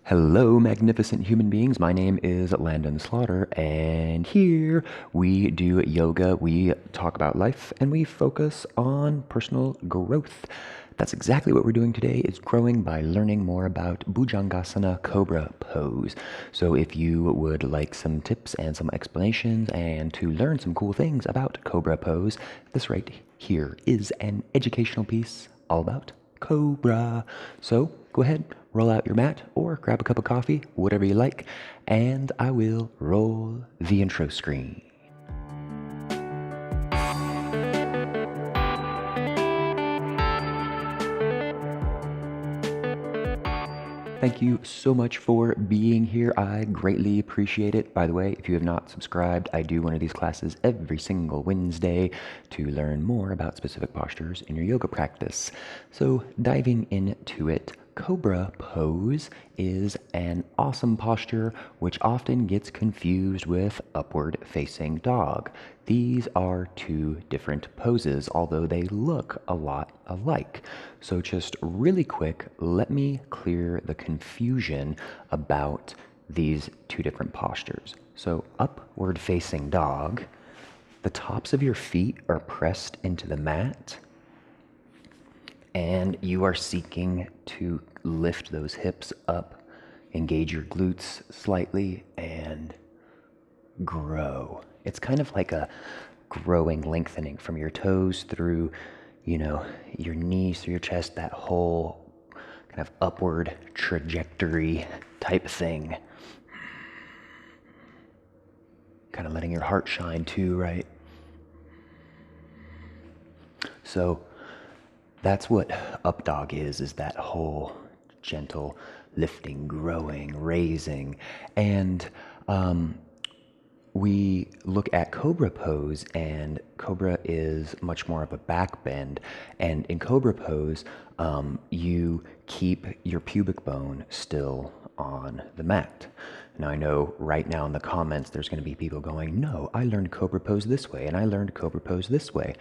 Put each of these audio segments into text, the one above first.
Hello, magnificent human beings. My name is Landon Slaughter, and here we do yoga. We talk about life and we focus on personal growth. That's exactly what we're doing today, is growing by learning more about Bhujangasana Cobra pose. So if you would like some tips and some explanations and to learn some cool things about Cobra pose, this right here is an educational piece all about Cobra. So go ahead, roll out your mat or grab a cup of coffee, whatever you like, and I will roll the intro screen. Thank you so much for being here. I greatly appreciate it. By the way, if you have not subscribed, I do one of these classes every single Wednesday to learn more about specific postures in your yoga practice. So diving into it, Cobra pose is an awesome posture which often gets confused with upward facing dog. These are two different poses, although they look a lot alike. So just really quick, let me clear the confusion about these two different postures. So upward facing dog, the tops of your feet are pressed into the mat and you are seeking to lift those hips up, engage your glutes slightly, and grow. It's kind of like a growing, lengthening from your toes through, your knees, through your chest, that whole kind of upward trajectory type thing. Kind of letting your heart shine too, right? So that's what up dog is that whole gentle lifting, growing, raising. And we look at Cobra pose, and Cobra is much more of a back bend. And in Cobra pose, you keep your pubic bone still on the mat. Now I know right now in the comments there's going to be people going, no, I learned Cobra pose this way, and I learned Cobra pose this way.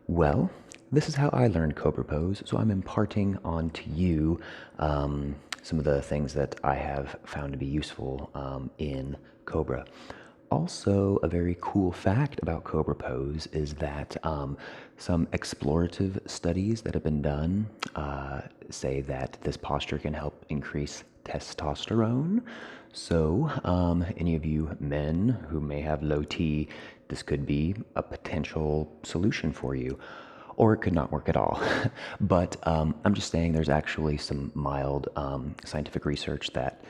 Well, this is how I learned Cobra pose, so I'm imparting onto you some of the things that I have found to be useful in Cobra. Also, a very cool fact about Cobra pose is that some explorative studies that have been done say that this posture can help increase testosterone. So, any of you men who may have low T, this could be a potential solution for you. Or it could not work at all. But I'm just saying there's actually some mild scientific research that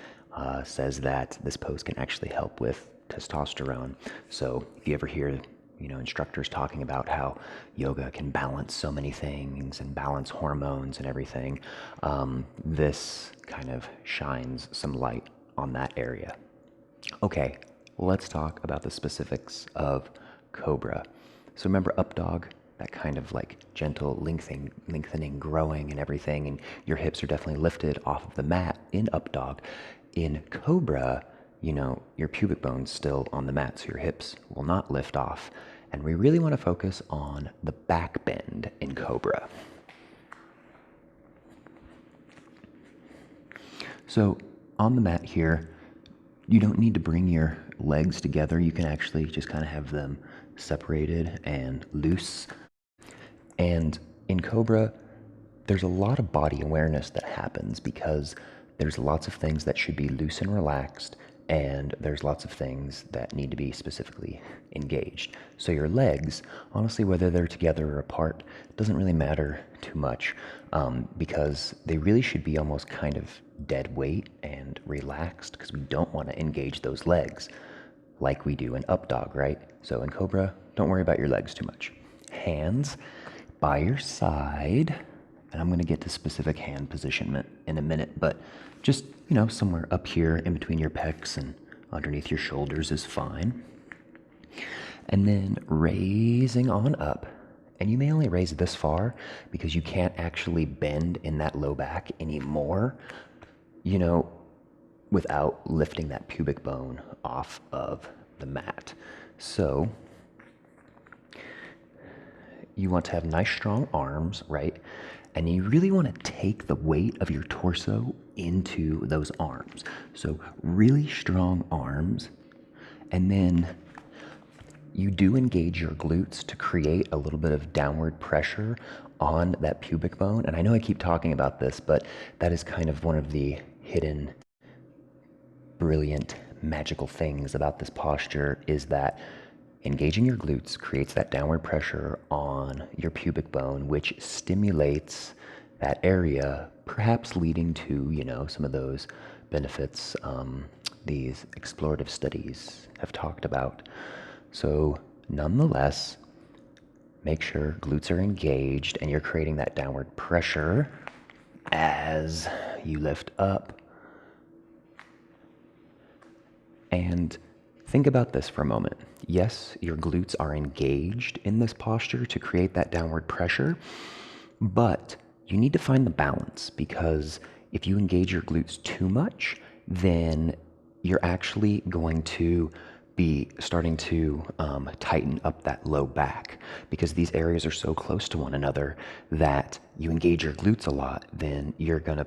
says that this pose can actually help with testosterone. So if you ever hear instructors talking about how yoga can balance so many things and balance hormones and everything, this kind of shines some light on that area. Okay, let's talk about the specifics of Cobra. So remember up dog, that kind of like gentle lengthening, growing and everything, and your hips are definitely lifted off of the mat in up dog. In Cobra, your pubic bone's still on the mat, so your hips will not lift off. And we really want to focus on the back bend in Cobra. So on the mat here, you don't need to bring your legs together. You can actually just kind of have them separated and loose. And in Cobra, there's a lot of body awareness that happens because there's lots of things that should be loose and relaxed, and there's lots of things that need to be specifically engaged. So your legs, honestly, whether they're together or apart, doesn't really matter too much because they really should be almost kind of dead weight and relaxed, because we don't want to engage those legs like we do in up dog, right? So in Cobra, don't worry about your legs too much. Hands by your side, and I'm going to get to specific hand position in a minute, but just, somewhere up here in between your pecs and underneath your shoulders is fine. And then raising on up, and you may only raise this far because you can't actually bend in that low back anymore, without lifting that pubic bone off of the mat. So you want to have nice strong arms, right? And you really want to take the weight of your torso into those arms. So really strong arms, and then you do engage your glutes to create a little bit of downward pressure on that pubic bone. And I know I keep talking about this, but that is kind of one of the hidden, brilliant, magical things about this posture, is that engaging your glutes creates that downward pressure on your pubic bone, which stimulates that area, perhaps leading to, some of those benefits these explorative studies have talked about. So nonetheless, make sure glutes are engaged and you're creating that downward pressure as you lift up. And think about this for a moment. Yes, your glutes are engaged in this posture to create that downward pressure, but you need to find the balance, because if you engage your glutes too much, then you're actually going to be starting to tighten up that low back, because these areas are so close to one another that you engage your glutes a lot, then you're going to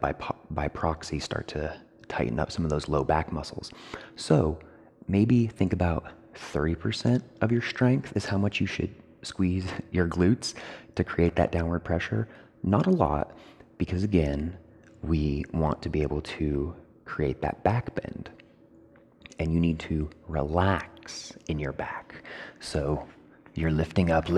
by proxy start to tighten up some of those low back muscles. So maybe think about 30% of your strength is how much you should squeeze your glutes to create that downward pressure. Not a lot, because again, we want to be able to create that back bend. And you need to relax in your back. So you're lifting up,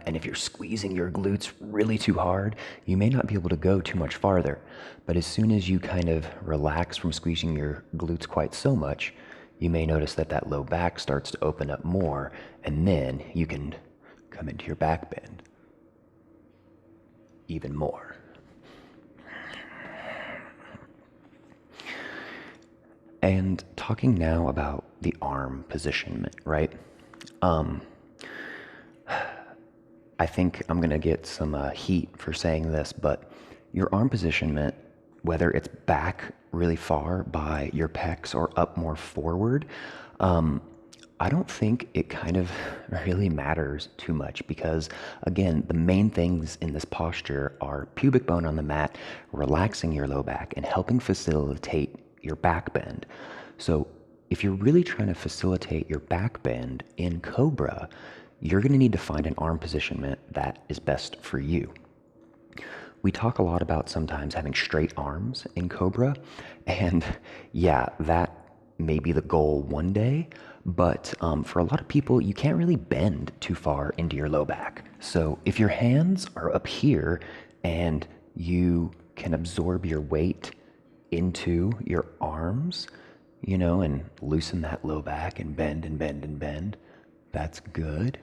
and if you're squeezing your glutes really too hard, you may not be able to go too much farther. But as soon as you kind of relax from squeezing your glutes quite so much, you may notice that that low back starts to open up more, and then you can come into your back bend even more. And talking now about the arm positionment, right? I think I'm gonna get some heat for saying this, but your arm positionment, whether it's back really far by your pecs or up more forward, I don't think it kind of really matters too much, because again, the main things in this posture are pubic bone on the mat, relaxing your low back, and helping facilitate your back bend. So if you're really trying to facilitate your back bend in Cobra, you're going to need to find an arm positionment that is best for you. We talk a lot about sometimes having straight arms in Cobra, and yeah, that may be the goal one day, but for a lot of people, you can't really bend too far into your low back. So if your hands are up here and you can absorb your weight into your arms, and loosen that low back and bend and bend and bend, that's good.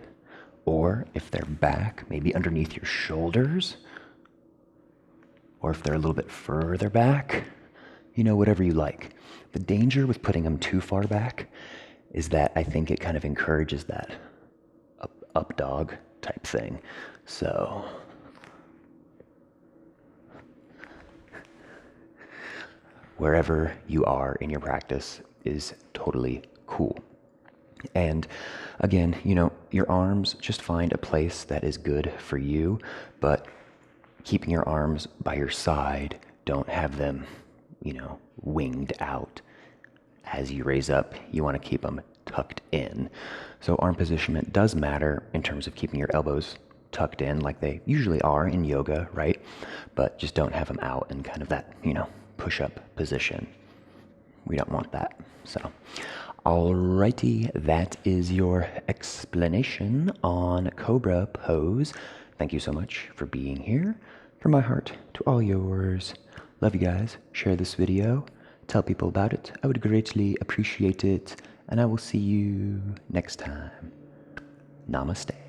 Or if they're back, maybe underneath your shoulders, or if they're a little bit further back, whatever you like. The danger with putting them too far back is that I think it kind of encourages that up dog type thing. So wherever you are in your practice is totally cool. And again, your arms, just find a place that is good for you, but keeping your arms by your side, don't have them, winged out. As you raise up, you want to keep them tucked in. So arm positionment does matter in terms of keeping your elbows tucked in like they usually are in yoga, right? But just don't have them out in kind of that, push-up position. We don't want that. So, alrighty, that is your explanation on Cobra pose. Thank you so much for being here. From my heart to all yours. Love you guys. Share this video. Tell people about it. I would greatly appreciate it. And I will see you next time. Namaste.